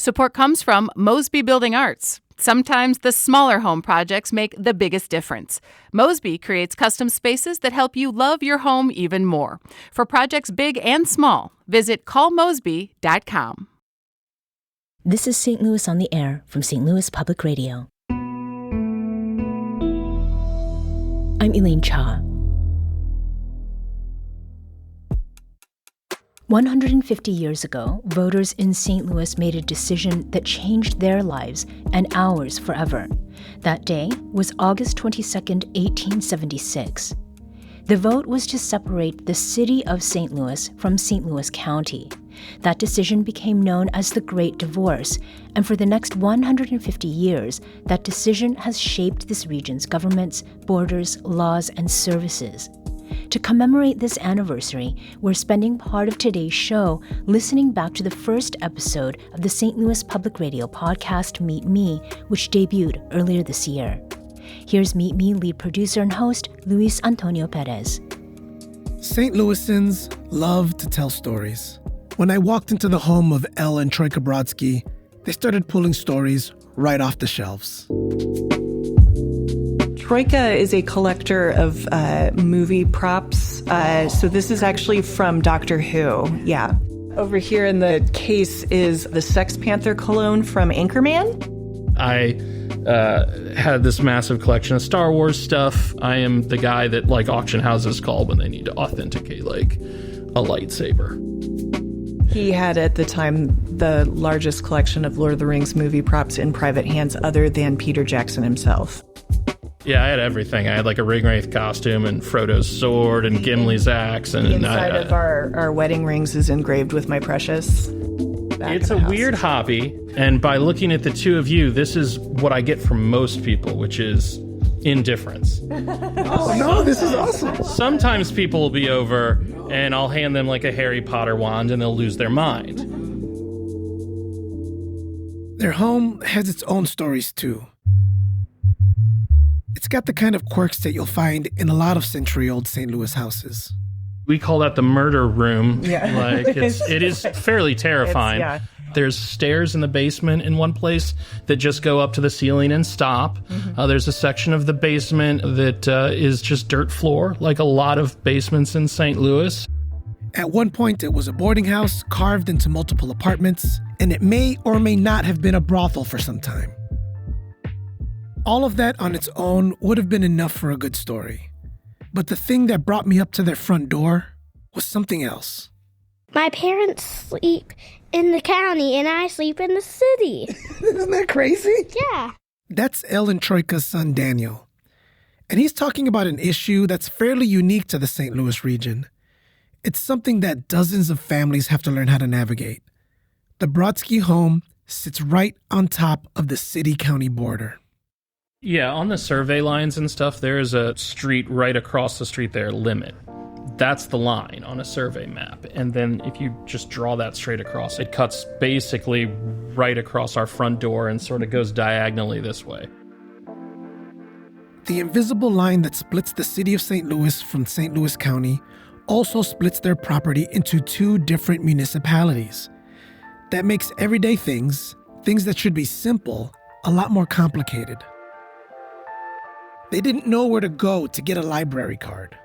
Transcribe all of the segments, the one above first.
Support comes from Mosby Building Arts. Sometimes the smaller home projects make the biggest difference. Mosby creates custom spaces that help you love your home even more. For projects big and small, visit callmosby.com. This is St. Louis on the Air from St. Louis Public Radio. I'm Elaine Cha. 150 years ago, voters in St. Louis made a decision that changed their lives and ours forever. That day was August 22nd, 1876. The vote was to separate the city of St. Louis from St. Louis County. That decision became known as the Great Divorce, and for the next 150 years, that decision has shaped this region's governments, borders, laws, and services. To commemorate this anniversary, we're spending part of today's show listening back to the first episode of the St. Louis Public Radio podcast, Meet Me, which debuted earlier this year. Here's Meet Me lead producer and host, Luis Antonio Perez. St. Louisans love to tell stories. When I walked into the home of Elle and Troika Brodsky, they started pulling stories right off the shelves. Troika is a collector of movie props. So this is actually from Doctor Who. Yeah. Over here in the case is the Sex Panther cologne from Anchorman. I had this massive collection of Star Wars stuff. I am the guy that auction houses call when they need to authenticate a lightsaber. He had at the time the largest collection of Lord of the Rings movie props in private hands other than Peter Jackson himself. Yeah, I had everything. I had a Ring-Wraith costume and Frodo's sword and Gimli's axe. And the inside of our wedding rings is engraved with my precious. It's a weird hobby, and by looking at the two of you, this is what I get from most people, which is indifference. Oh, no, this is awesome. Sometimes people will be over, and I'll hand them a Harry Potter wand, and they'll lose their mind. Their home has its own stories, too. It's got the kind of quirks that you'll find in a lot of century-old St. Louis houses. We call that the murder room. Yeah. It is fairly terrifying. Yeah. There's stairs in the basement in one place that just go up to the ceiling and stop. Mm-hmm. There's a section of the basement that is just dirt floor, like a lot of basements in St. Louis. At one point, it was a boarding house carved into multiple apartments, and it may or may not have been a brothel for some time. All of that on its own would have been enough for a good story. But the thing that brought me up to their front door was something else. My parents sleep in the county and I sleep in the city. Isn't that crazy? Yeah. That's Elle and Troika's son, Daniel. And he's talking about an issue that's fairly unique to the St. Louis region. It's something that dozens of families have to learn how to navigate. The Brodsky home sits right on top of the city-county border. Yeah, on the survey lines and stuff, there is a street right across the street there, Limit. That's the line on a survey map. And then if you just draw that straight across, it cuts basically right across our front door and sort of goes diagonally this way. The invisible line that splits the city of St. Louis from St. Louis County also splits their property into two different municipalities. That makes everyday things that should be simple, a lot more complicated. They didn't know where to go to get a library card.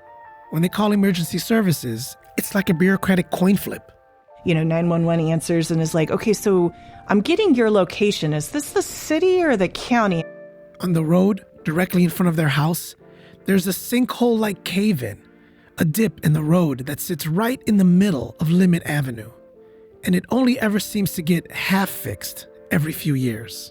When they call emergency services, it's like a bureaucratic coin flip. 911 answers and is like, okay, so I'm getting your location. Is this the city or the county? On the road, directly in front of their house, there's a sinkhole-like cave-in, a dip in the road that sits right in the middle of Limit Avenue. And it only ever seems to get half fixed every few years.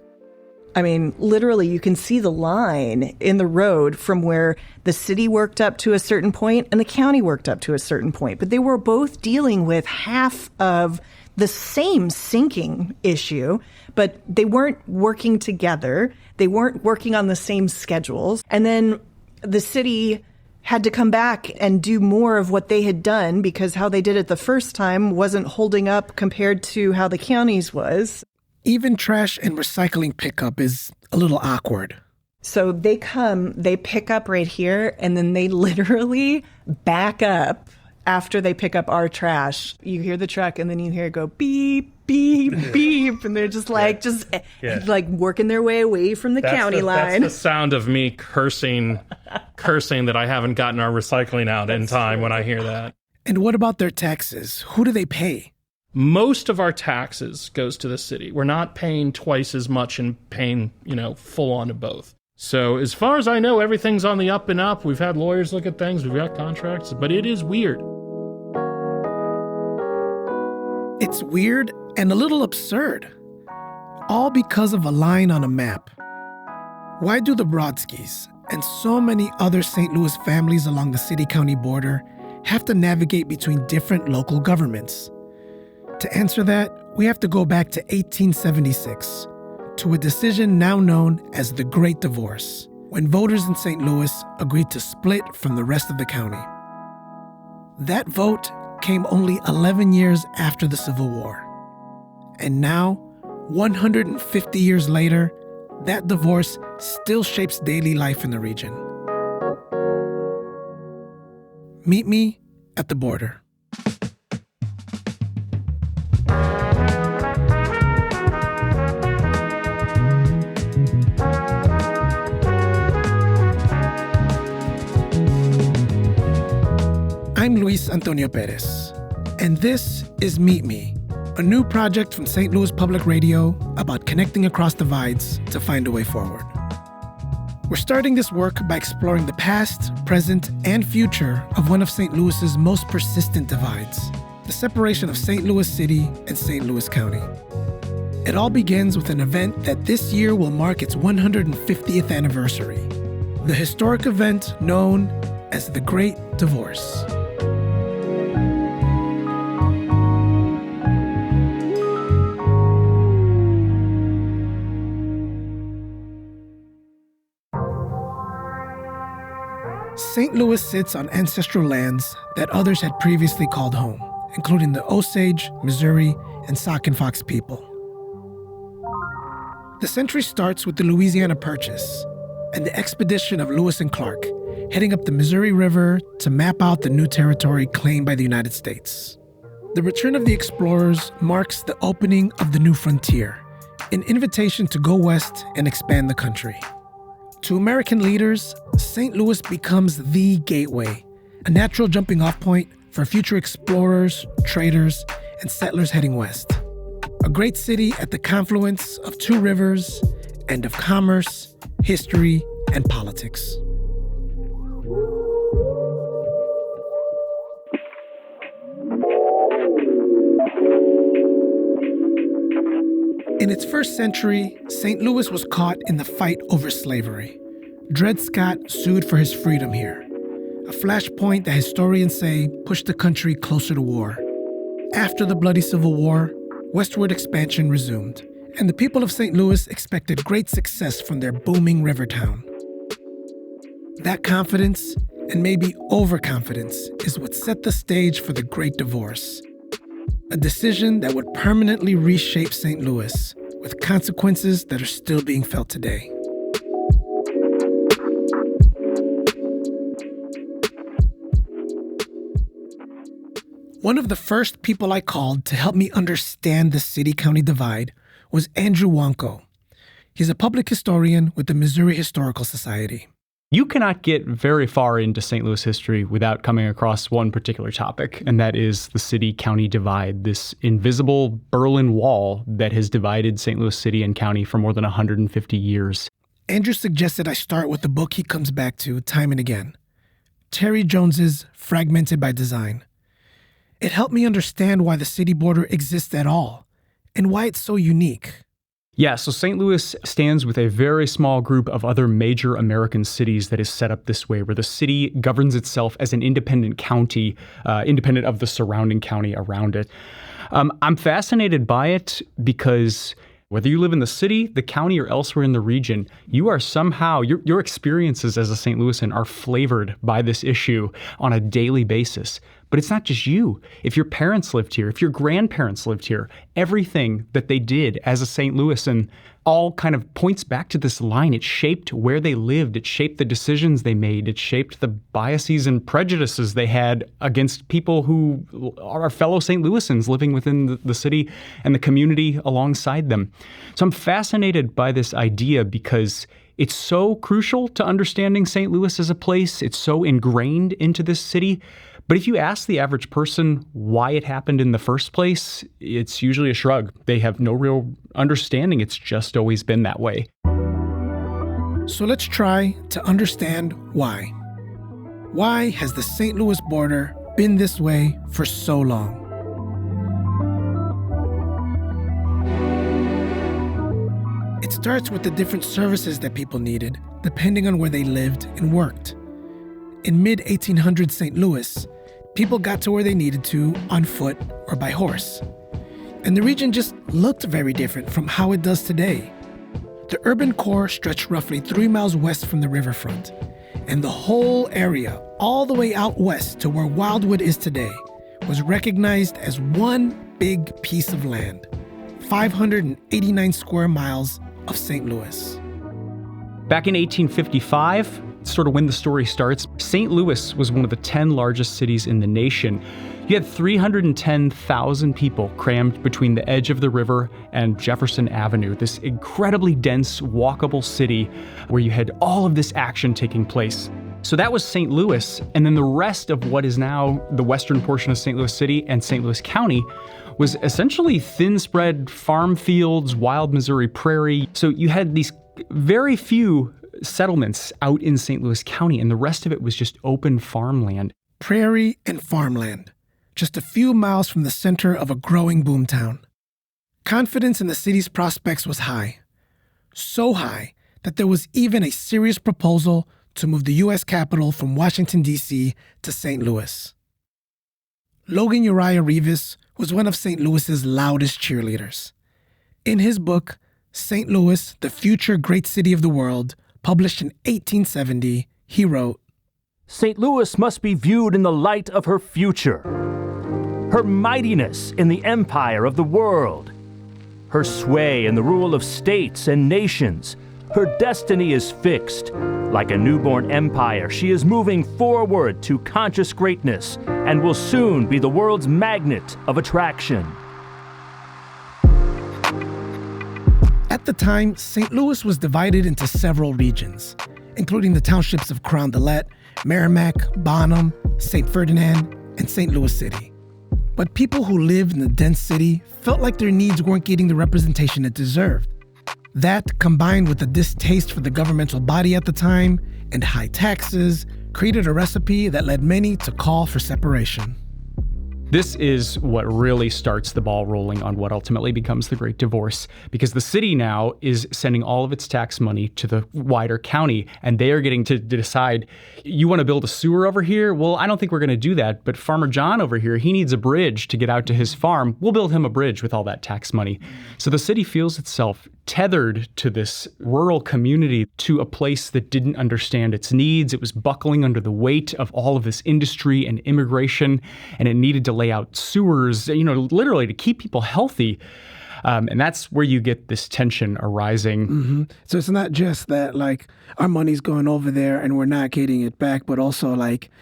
I mean, literally, you can see the line in the road from where the city worked up to a certain point and the county worked up to a certain point. But they were both dealing with half of the same sinking issue, but they weren't working together. They weren't working on the same schedules. And then the city had to come back and do more of what they had done because how they did it the first time wasn't holding up compared to how the county's was. Even trash and recycling pickup is a little awkward. So they pick up right here, and then they literally back up after they pick up our trash, you hear the truck and then you hear it go beep, beep, beep. And they're just like, like working their way away from the county line. That's the sound of me cursing that I haven't gotten our recycling out in time when I hear that. And what about their taxes? Who do they pay? Most of our taxes goes to the city. We're not paying twice as much and paying, full on to both. So as far as I know, everything's on the up and up. We've had lawyers look at things. We've got contracts, but it is weird. It's weird and a little absurd. All because of a line on a map. Why do the Brodskys and so many other St. Louis families along the city-county border have to navigate between different local governments? To answer that, we have to go back to 1876, to a decision now known as the Great Divorce, when voters in St. Louis agreed to split from the rest of the county. That vote came only 11 years after the Civil War. And now, 150 years later, that divorce still shapes daily life in the region. Meet me at the border. I'm Luis Antonio Perez, and this is Meet Me, a new project from St. Louis Public Radio about connecting across divides to find a way forward. We're starting this work by exploring the past, present, and future of one of St. Louis's most persistent divides, the separation of St. Louis City and St. Louis County. It all begins with an event that this year will mark its 150th anniversary, the historic event known as the Great Divorce. St. Louis sits on ancestral lands that others had previously called home, including the Osage, Missouri, and Sauk and Fox people. The century starts with the Louisiana Purchase and the expedition of Lewis and Clark, heading up the Missouri River to map out the new territory claimed by the United States. The return of the explorers marks the opening of the new frontier, an invitation to go west and expand the country. To American leaders, St. Louis becomes the gateway, a natural jumping-off point for future explorers, traders, and settlers heading west. A great city at the confluence of two rivers and of commerce, history, and politics. In its first century, St. Louis was caught in the fight over slavery. Dred Scott sued for his freedom here, a flashpoint that historians say pushed the country closer to war. After the bloody Civil War, westward expansion resumed, and the people of St. Louis expected great success from their booming river town. That confidence, and maybe overconfidence, is what set the stage for the Great Divorce. A decision that would permanently reshape St. Louis, with consequences that are still being felt today. One of the first people I called to help me understand the city-county divide was Andrew Wonko. He's a public historian with the Missouri Historical Society. You cannot get very far into St. Louis history without coming across one particular topic, and that is the city-county divide, this invisible Berlin Wall that has divided St. Louis City and county for more than 150 years. Andrew suggested I start with the book he comes back to time and again, Terry Jones's Fragmented by Design. It helped me understand why the city border exists at all, and why it's so unique. Yeah, so St. Louis stands with a very small group of other major American cities that is set up this way, where the city governs itself as an independent county, independent of the surrounding county around it. I'm fascinated by it because whether you live in the city, the county, or elsewhere in the region, you are somehow, your experiences as a St. Louisan are flavored by this issue on a daily basis. But it's not just you. If your parents lived here, if your grandparents lived here, everything that they did as a St. Louisan all kind of points back to this line. It shaped where they lived. It shaped the decisions they made. It shaped the biases and prejudices they had against people who are fellow St. Louisans living within the city and the community alongside them. So I'm fascinated by this idea because it's so crucial to understanding St. Louis as a place. It's so ingrained into this city. But if you ask the average person why it happened in the first place, it's usually a shrug. They have no real understanding. It's just always been that way. So let's try to understand why. Why has the St. Louis border been this way for so long? It starts with the different services that people needed, depending on where they lived and worked. In mid-1800s St. Louis, people got to where they needed to on foot or by horse. And the region just looked very different from how it does today. The urban core stretched roughly 3 miles west from the riverfront, and the whole area, all the way out west to where Wildwood is today, was recognized as one big piece of land, 589 square miles of St. Louis. Back in 1855, sort of when the story starts, St. Louis was one of the 10 largest cities in the nation. You had 310,000 people crammed between the edge of the river and Jefferson Avenue, this incredibly dense, walkable city where you had all of this action taking place. So that was St. Louis, and then the rest of what is now the western portion of St. Louis City and St. Louis County was essentially thin-spread farm fields, wild Missouri prairie. So you had these very few settlements out in St. Louis County, and the rest of it was just open farmland. Prairie and farmland, just a few miles from the center of a growing boomtown. Confidence in the city's prospects was high. So high that there was even a serious proposal to move the U.S. Capitol from Washington, D.C. to St. Louis. Logan Uriah Rivas was one of St. Louis's loudest cheerleaders. In his book, St. Louis, the Future Great City of the World, published in 1870, he wrote, St. Louis must be viewed in the light of her future, her mightiness in the empire of the world, her sway in the rule of states and nations. Her destiny is fixed. Like a newborn empire, she is moving forward to conscious greatness and will soon be the world's magnet of attraction. At the time, St. Louis was divided into several regions, including the townships of Carondelet, Merrimack, Bonham, St. Ferdinand, and St. Louis City. But people who lived in the dense city felt like their needs weren't getting the representation it deserved. That, combined with the distaste for the governmental body at the time and high taxes, created a recipe that led many to call for separation. This is what really starts the ball rolling on what ultimately becomes the Great Divorce, because the city now is sending all of its tax money to the wider county, and they are getting to decide, you want to build a sewer over here? Well, I don't think we're going to do that, but Farmer John over here, he needs a bridge to get out to his farm. We'll build him a bridge with all that tax money. So the city feels itself tethered to this rural community, to a place that didn't understand its needs. It was buckling under the weight of all of this industry and immigration, and it needed to lay out sewers, literally to keep people healthy. And that's where you get this tension arising. Mm-hmm. So it's not just that, our money's going over there and we're not getting it back, but also,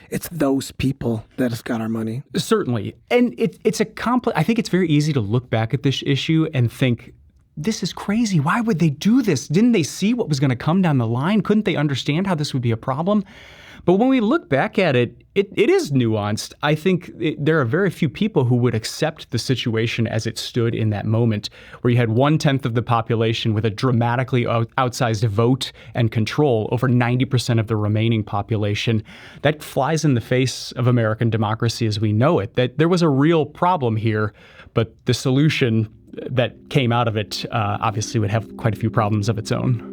it's those people that has got our money. Certainly. And it's a complex. I think it's very easy to look back at this issue and think, this is crazy. Why would they do this? Didn't they see what was going to come down the line? Couldn't they understand how this would be a problem? But when we look back at it, it is nuanced. I think there are very few people who would accept the situation as it stood in that moment, where you had 1/10 of the population with a dramatically outsized vote and control over 90% of the remaining population. That flies in the face of American democracy as we know it, that there was a real problem here, but the solution that came out of it obviously would have quite a few problems of its own.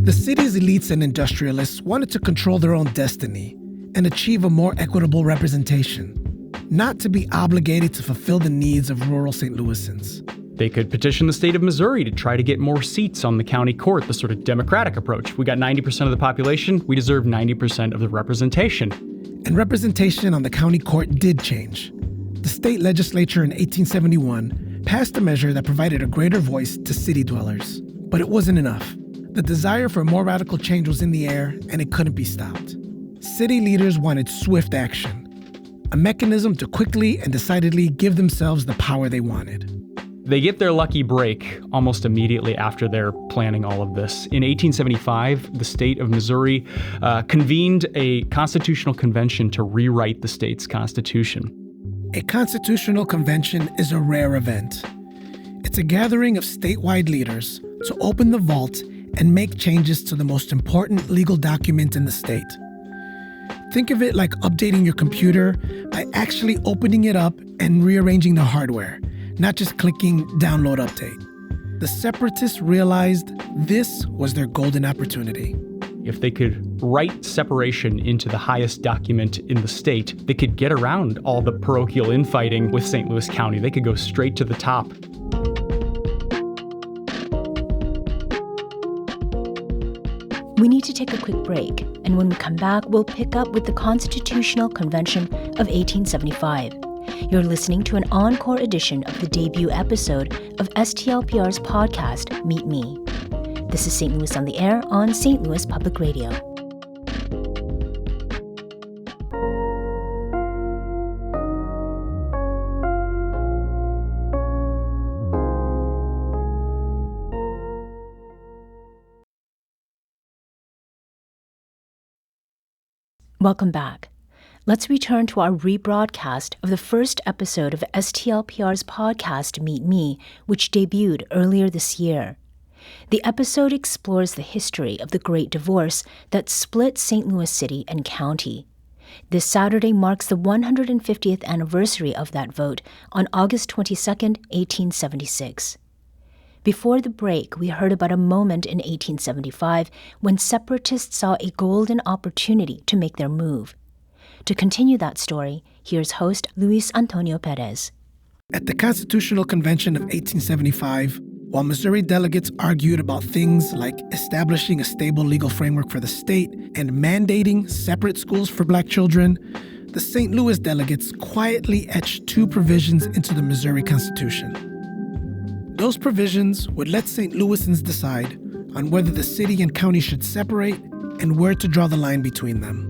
The city's elites and industrialists wanted to control their own destiny and achieve a more equitable representation, not to be obligated to fulfill the needs of rural St. Louisans. They could petition the state of Missouri to try to get more seats on the county court, the sort of democratic approach. We got 90% of the population, we deserve 90% of the representation. and representation on the county court did change. The state legislature in 1871 passed a measure that provided a greater voice to city dwellers. But it wasn't enough. The desire for more radical change was in the air, and it couldn't be stopped. City leaders wanted swift action, a mechanism to quickly and decidedly give themselves the power they wanted. They get their lucky break almost immediately after they're planning all of this. In 1875, the state of Missouri convened a constitutional convention to rewrite the state's constitution. A constitutional convention is a rare event. It's a gathering of statewide leaders to open the vault and make changes to the most important legal document in the state. Think of it like updating your computer by actually opening it up and rearranging the hardware, not just clicking download update. The separatists realized this was their golden opportunity. If they could write separation into the highest document in the state, they could get around all the parochial infighting with St. Louis County. They could go straight to the top. We need to take a quick break, and when we come back, we'll pick up with the Constitutional Convention of 1875. You're listening to an encore edition of the debut episode of STLPR's podcast, Meet Me. This is St. Louis on the Air on St. Louis Public Radio. Welcome back. Let's return to our rebroadcast of the first episode of STLPR's podcast, Meet Me, which debuted earlier this year. The episode explores the history of the Great Divorce that split St. Louis City and County. This Saturday marks the 150th anniversary of that vote on August 22, 1876. Before the break, we heard about a moment in 1875 when separatists saw a golden opportunity to make their move. To continue that story, here's host Luis Antonio Perez. At the Constitutional Convention of 1875, while Missouri delegates argued about things like establishing a stable legal framework for the state and mandating separate schools for black children, the St. Louis delegates quietly etched two provisions into the Missouri Constitution. Those provisions would let St. Louisans decide on whether the city and county should separate and where to draw the line between them.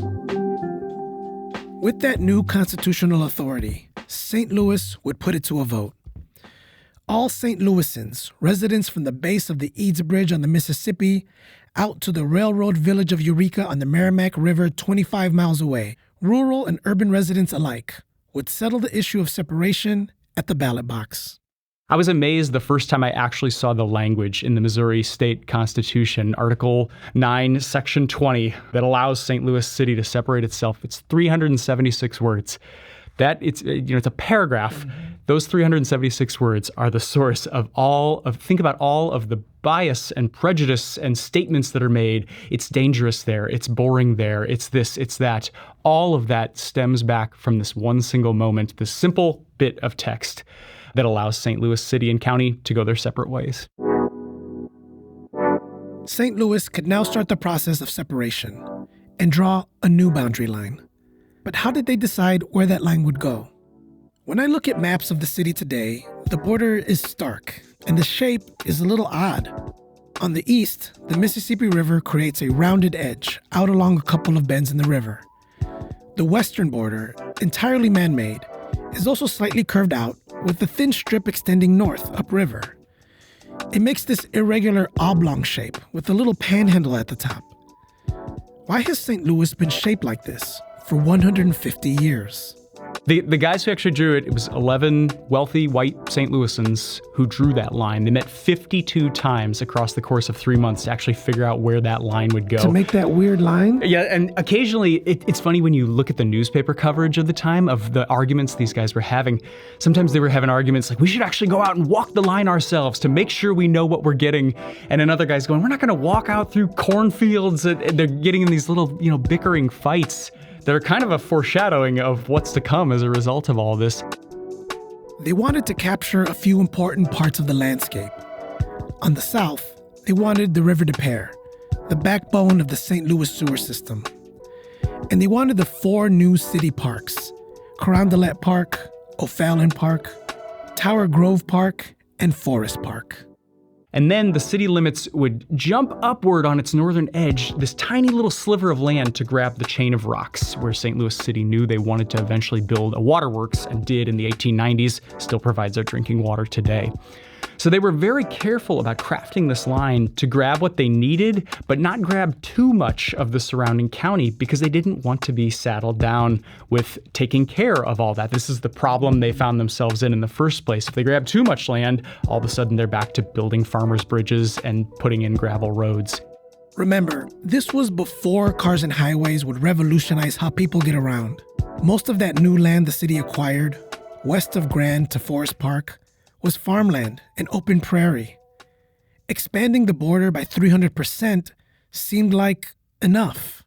With that new constitutional authority, St. Louis would put it to a vote. All St. Louisans, residents from the base of the Eads Bridge on the Mississippi out to the railroad village of Eureka on the Merrimack River 25 miles away, rural and urban residents alike, would settle the issue of separation at the ballot box. I was amazed the first time I actually saw the language in the Missouri State Constitution, Article 9, Section 20, that allows St. Louis City to separate itself. It's 376 words. It's a paragraph. Mm-hmm. Those 376 words are the source of think about all of the bias and prejudice and statements that are made. It's dangerous there. It's boring there. It's this, it's that. All of that stems back from this one single moment, this simple bit of text that allows St. Louis City and County to go their separate ways. St. Louis could now start the process of separation and draw a new boundary line. But how did they decide where that line would go? When I look at maps of the city today, the border is stark, and the shape is a little odd. On the east, the Mississippi River creates a rounded edge out along a couple of bends in the river. The western border, entirely man-made, is also slightly curved out with a thin strip extending north upriver. It makes this irregular oblong shape with a little panhandle at the top. Why has St. Louis been shaped like this for 150 years? The guys who actually drew it was 11 wealthy white St. Louisans who drew that line. They met 52 times across the course of 3 months to actually figure out where that line would go. To make that weird line? Yeah, and occasionally it's funny when you look at the newspaper coverage of the time of the arguments these guys were having. Sometimes they were having arguments like, we should actually go out and walk the line ourselves to make sure we know what we're getting. And another guy's going, we're not going to walk out through cornfields. And they're getting in these little, bickering fights. They're kind of a foreshadowing of what's to come as a result of all this. They wanted to capture a few important parts of the landscape. On the south, they wanted the River des Peres, the backbone of the St. Louis sewer system. And they wanted the 4 new city parks: Carondelet Park, O'Fallon Park, Tower Grove Park, and Forest Park. And then the city limits would jump upward on its northern edge, this tiny little sliver of land to grab the chain of rocks, where St. Louis City knew they wanted to eventually build a waterworks, and did in the 1890s, still provides our drinking water today. So they were very careful about crafting this line to grab what they needed, but not grab too much of the surrounding county, because they didn't want to be saddled down with taking care of all that. This is the problem they found themselves in the first place. If they grab too much land, all of a sudden they're back to building farmers' bridges and putting in gravel roads. Remember, this was before cars and highways would revolutionize how people get around. Most of that new land the city acquired, west of Grand to Forest Park, was farmland and open prairie. Expanding the border by 300% seemed like enough.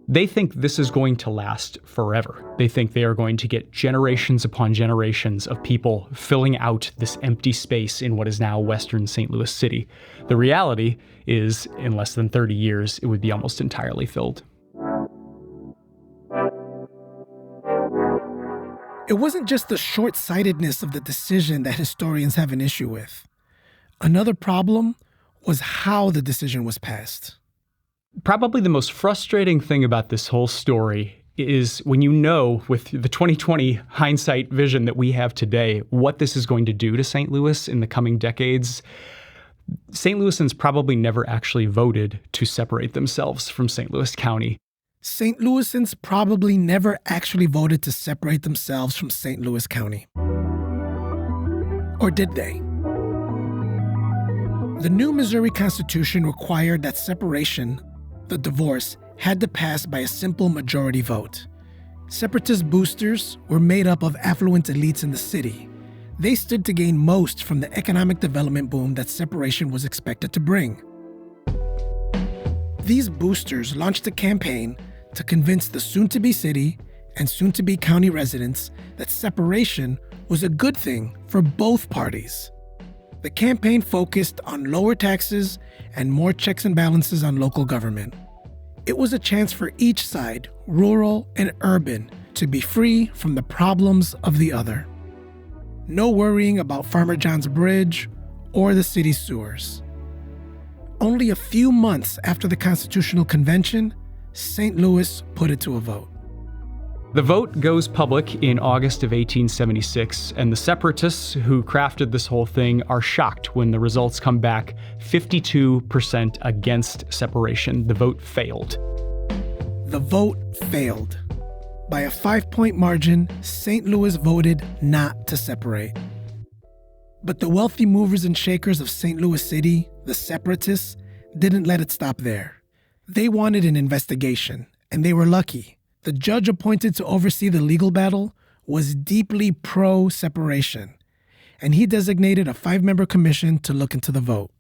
They think this is going to last forever. They think they are going to get generations upon generations of people filling out this empty space in what is now Western St. Louis City. The reality is, in less than 30 years, it would be almost entirely filled. It wasn't just the short-sightedness of the decision that historians have an issue with. Another problem was how the decision was passed. Probably the most frustrating thing about this whole story is when you know, with the 2020 hindsight vision that we have today, what this is going to do to St. Louis in the coming decades. St. Louisans probably never actually voted to separate themselves from St. Louis County. St. Louisans probably never actually voted to separate themselves from St. Louis County. Or did they? The new Missouri Constitution required that separation, the divorce, had to pass by a simple majority vote. Separatist boosters were made up of affluent elites in the city. They stood to gain most from the economic development boom that separation was expected to bring. These boosters launched a campaign to convince the soon-to-be city and soon-to-be county residents that separation was a good thing for both parties. The campaign focused on lower taxes and more checks and balances on local government. It was a chance for each side, rural and urban, to be free from the problems of the other. No worrying about Farmer John's bridge or the city's sewers. Only a few months after the Constitutional Convention, St. Louis put it to a vote. The vote goes public in August of 1876, and the separatists who crafted this whole thing are shocked when the results come back 52% against separation. The vote failed. The vote failed. By a 5-point margin, St. Louis voted not to separate. But the wealthy movers and shakers of St. Louis City, the separatists, didn't let it stop there. They wanted an investigation, and they were lucky. The judge appointed to oversee the legal battle was deeply pro-separation, and he designated a 5-member commission to look into the vote.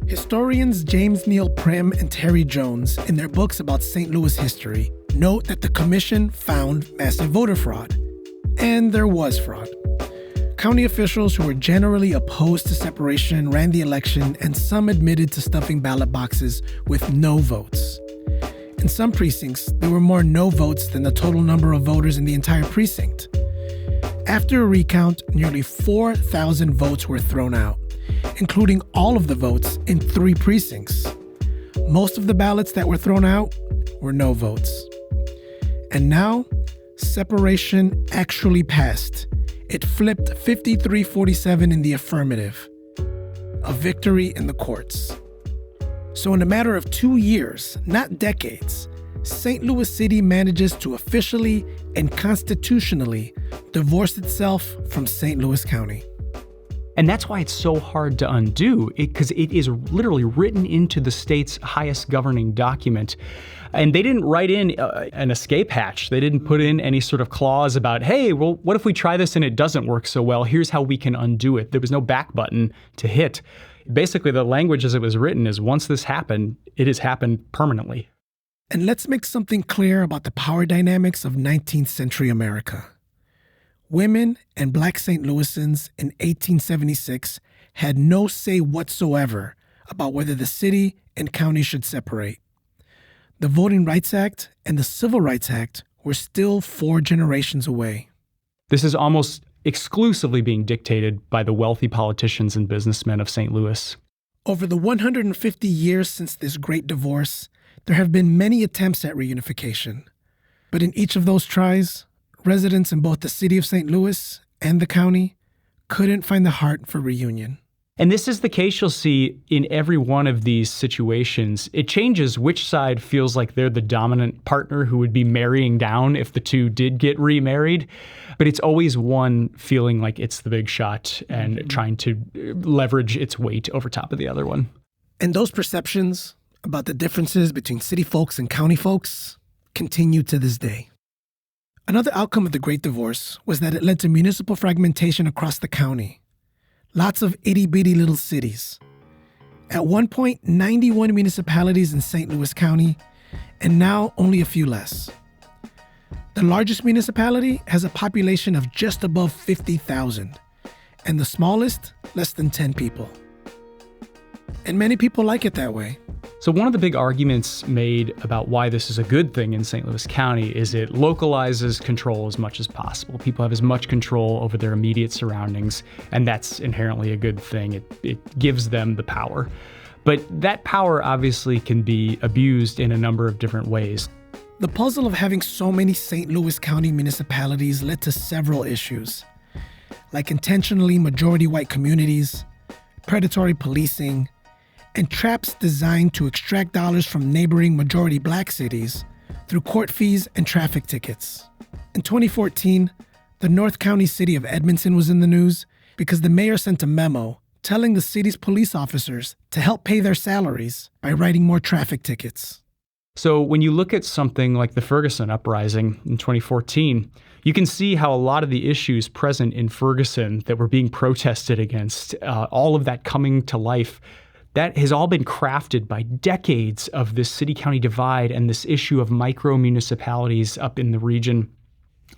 Historians James Neal Prim and Terry Jones, in their books about St. Louis history, note that the commission found massive voter fraud. And there was fraud. County officials who were generally opposed to separation ran the election, and some admitted to stuffing ballot boxes with no votes. In some precincts, there were more no votes than the total number of voters in the entire precinct. After a recount, nearly 4,000 votes were thrown out, including all of the votes in 3 precincts. Most of the ballots that were thrown out were no votes. And now, separation actually passed. It flipped 53-47 in the affirmative, a victory in the courts. So in a matter of 2 years, not decades, St. Louis City manages to officially and constitutionally divorce itself from St. Louis County. And that's why it's so hard to undo, because it is literally written into the state's highest governing document. And they didn't write in an escape hatch. They didn't put in any sort of clause about, hey, well, what if we try this and it doesn't work so well? Here's how we can undo it. There was no back button to hit. Basically, the language as it was written is once this happened, it has happened permanently. And let's make something clear about the power dynamics of 19th century America. Women and Black St. Louisans in 1876 had no say whatsoever about whether the city and county should separate. the Voting Rights Act and the Civil Rights Act were still 4 generations away. This is almost exclusively being dictated by the wealthy politicians and businessmen of St. Louis. Over the 150 years since this great divorce, there have been many attempts at reunification. But in each of those tries, residents in both the city of St. Louis and the county couldn't find the heart for reunion. And this is the case you'll see in every one of these situations. It changes which side feels like they're the dominant partner who would be marrying down if the two did get remarried. But it's always one feeling like it's the big shot and trying to leverage its weight over top of the other one. And those perceptions about the differences between city folks and county folks continue to this day. Another outcome of the Great Divorce was that it led to municipal fragmentation across the county. Lots of itty-bitty little cities. At one point, 91 municipalities in St. Louis County, and now only a few less. The largest municipality has a population of just above 50,000, and the smallest, less than 10 people. And many people like it that way. So one of the big arguments made about why this is a good thing in St. Louis County is it localizes control as much as possible. People have as much control over their immediate surroundings, and that's inherently a good thing. It gives them the power. But that power obviously can be abused in a number of different ways. The puzzle of having so many St. Louis County municipalities led to several issues, like intentionally majority white communities, predatory policing, and traps designed to extract dollars from neighboring majority black cities through court fees and traffic tickets. In 2014, the North County city of Edmonton was in the news because the mayor sent a memo telling the city's police officers to help pay their salaries by writing more traffic tickets. So when you look at something like the Ferguson uprising in 2014, you can see how a lot of the issues present in Ferguson that were being protested against, all of that coming to life, that has all been crafted by decades of this city-county divide and this issue of micro-municipalities up in the region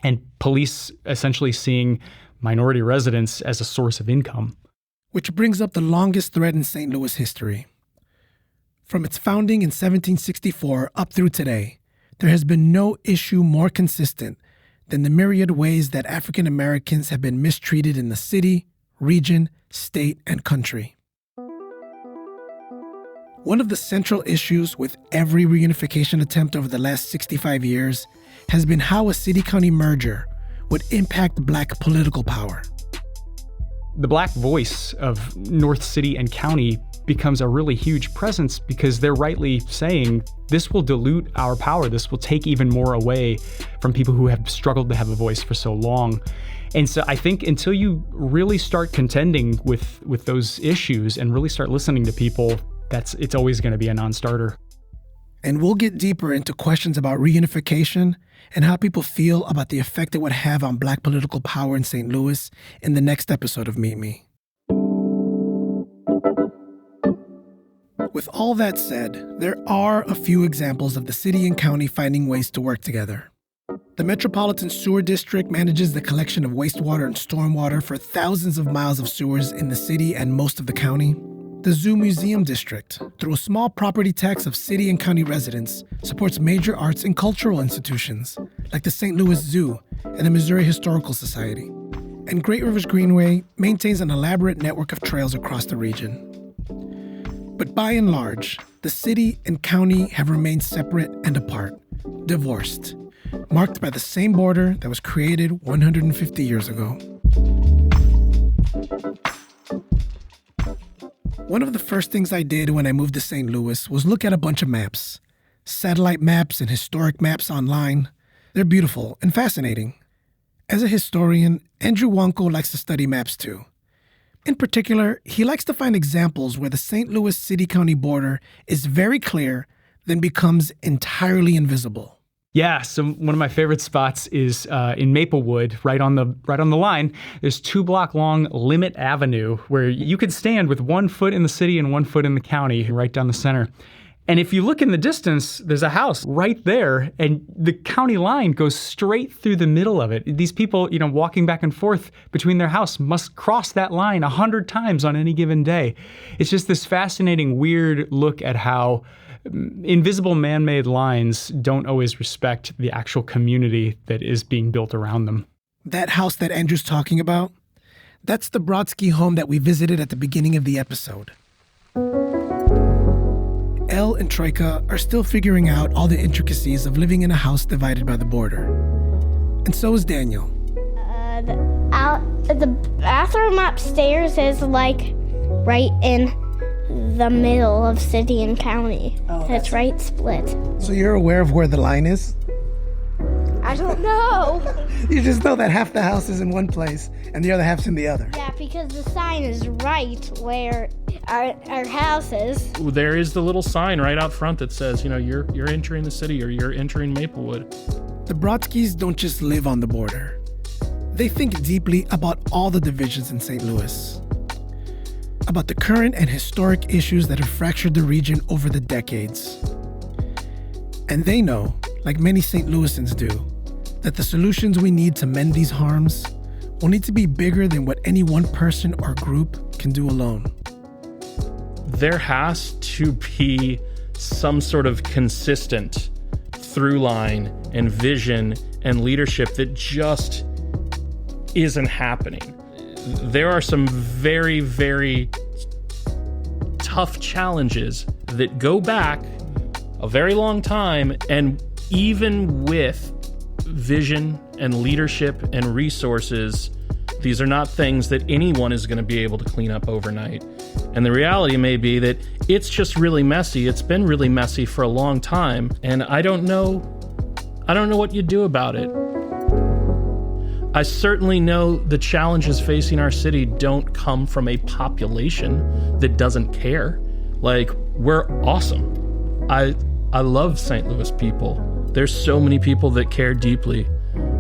and police essentially seeing minority residents as a source of income. Which brings up the longest thread in St. Louis history. From its founding in 1764 up through today, there has been no issue more consistent than the myriad ways that African Americans have been mistreated in the city, region, state, and country. One of the central issues with every reunification attempt over the last 65 years has been how a city-county merger would impact black political power. The black voice of North City and County becomes a really huge presence because they're rightly saying this will dilute our power. This will take even more away from people who have struggled to have a voice for so long. And so I think until you really start contending with those issues and really start listening to people, it's always going to be a non-starter. And we'll get deeper into questions about reunification and how people feel about the effect it would have on black political power in St. Louis in the next episode of Meet Me. With all that said, there are a few examples of the city and county finding ways to work together. The Metropolitan Sewer District manages the collection of wastewater and stormwater for thousands of miles of sewers in the city and most of the county. The Zoo Museum District, through a small property tax of city and county residents, supports major arts and cultural institutions like the St. Louis Zoo and the Missouri Historical Society. And Great Rivers Greenway maintains an elaborate network of trails across the region. But by and large, the city and county have remained separate and apart, divorced, marked by the same border that was created 150 years ago. One of the first things I did when I moved to St. Louis was look at a bunch of maps. Satellite maps and historic maps online. They're beautiful and fascinating. As a historian, Andrew Wonko likes to study maps too. In particular, he likes to find examples where the St. Louis city-county border is very clear, then becomes entirely invisible. Yeah, so one of my favorite spots is in Maplewood, right on the line. There's 2-block-long Limit Avenue where you could stand with 1 foot in the city and 1 foot in the county, right down the center. And if you look in the distance, there's a house right there, and the county line goes straight through the middle of it. These people, walking back and forth between their house must cross that line 100 times on any given day. It's just this fascinating, weird look at how invisible man-made lines don't always respect the actual community that is being built around them. That house that Andrew's talking about, that's the Brodsky home that we visited at the beginning of the episode. Elle and Troika are still figuring out all the intricacies of living in a house divided by the border. And so is Daniel. The bathroom upstairs is right in the middle of city and county. It's right split. So you're aware of where the line is? I don't know. You just know that half the house is in one place and the other half's in the other. Yeah, because the sign is right where our house is. There is the little sign right out front that says, you're entering the city or you're entering Maplewood. The Brodskys don't just live on the border. They think deeply about all the divisions in St. Louis, about the current and historic issues that have fractured the region over the decades. And they know, like many St. Louisans do, that the solutions we need to mend these harms will need to be bigger than what any one person or group can do alone. There has to be some sort of consistent through line and vision and leadership that just isn't happening. There are some very, very tough challenges that go back a very long time, and even with vision and leadership and resources, these are not things that anyone is going to be able to clean up overnight. And the reality may be that it's just really messy. It's been really messy for a long time, and I don't know what you do about it. I certainly know the challenges facing our city don't come from a population that doesn't care. We're awesome. I love St. Louis people. There's so many people that care deeply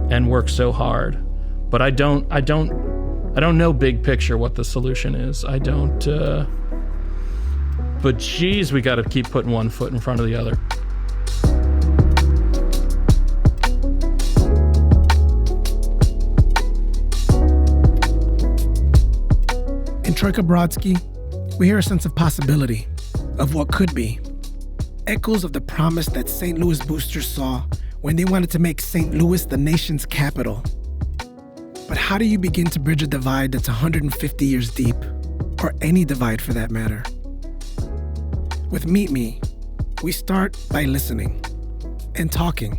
and work so hard. But I don't know big picture what the solution is. I don't, but geez, we got to keep putting one foot in front of the other. In Troika Brodsky, we hear a sense of possibility, of what could be. Echoes of the promise that St. Louis boosters saw when they wanted to make St. Louis the nation's capital. But how do you begin to bridge a divide that's 150 years deep, or any divide for that matter? With Meet Me, we start by listening and talking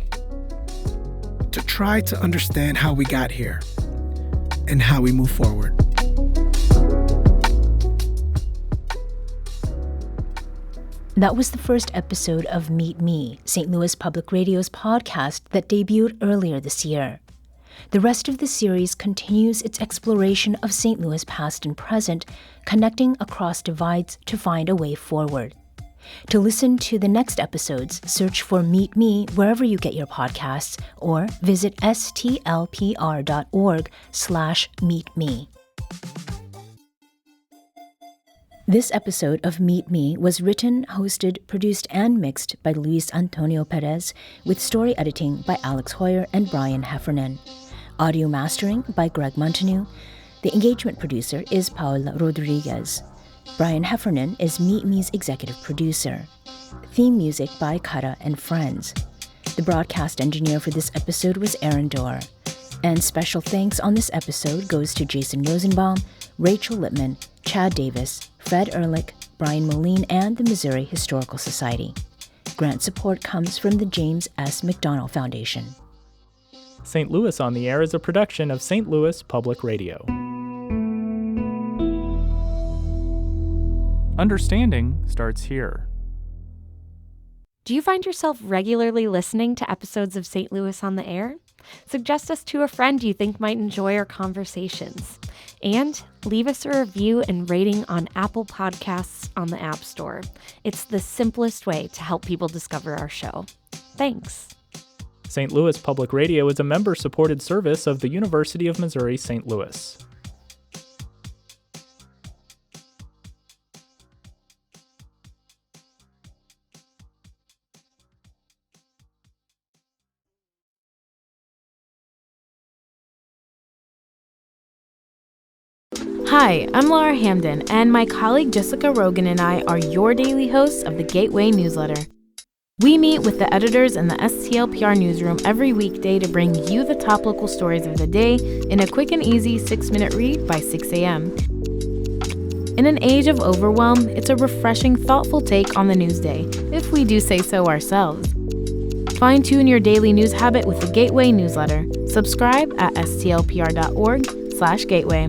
to try to understand how we got here and how we move forward. That was the first episode of Meet Me, St. Louis Public Radio's podcast that debuted earlier this year. The rest of the series continues its exploration of St. Louis past and present, connecting across divides to find a way forward. To listen to the next episodes, search for Meet Me wherever you get your podcasts or visit stlpr.org/meetme. This episode of Meet Me was written, hosted, produced, and mixed by Luis Antonio Perez, with story editing by Alex Hoyer and Brian Heffernan. Audio mastering by Greg Montague. The engagement producer is Paula Rodriguez. Brian Heffernan is Meet Me's executive producer. Theme music by Kara and Friends. The broadcast engineer for this episode was Aaron Dorr. And special thanks on this episode goes to Jason Rosenbaum, Rachel Lippman, Chad Davis, Fred Ehrlich, Brian Moline, and the Missouri Historical Society. Grant support comes from the James S. McDonnell Foundation. St. Louis on the Air is a production of St. Louis Public Radio. Understanding starts here. Do you find yourself regularly listening to episodes of St. Louis on the Air? Suggest us to a friend you think might enjoy our conversations. And leave us a review and rating on Apple Podcasts on the App Store. It's the simplest way to help people discover our show. Thanks. St. Louis Public Radio is a member-supported service of the University of Missouri St. Louis. Hi, I'm Laura Hamden, and my colleague Jessica Rogan and I are your daily hosts of the Gateway newsletter. We meet with the editors in the STLPR newsroom every weekday to bring you the top local stories of the day in a quick and easy 6-minute read by 6 a.m. In an age of overwhelm, it's a refreshing, thoughtful take on the news day, if we do say so ourselves. Fine-tune your daily news habit with the Gateway newsletter. Subscribe at stlpr.org/gateway.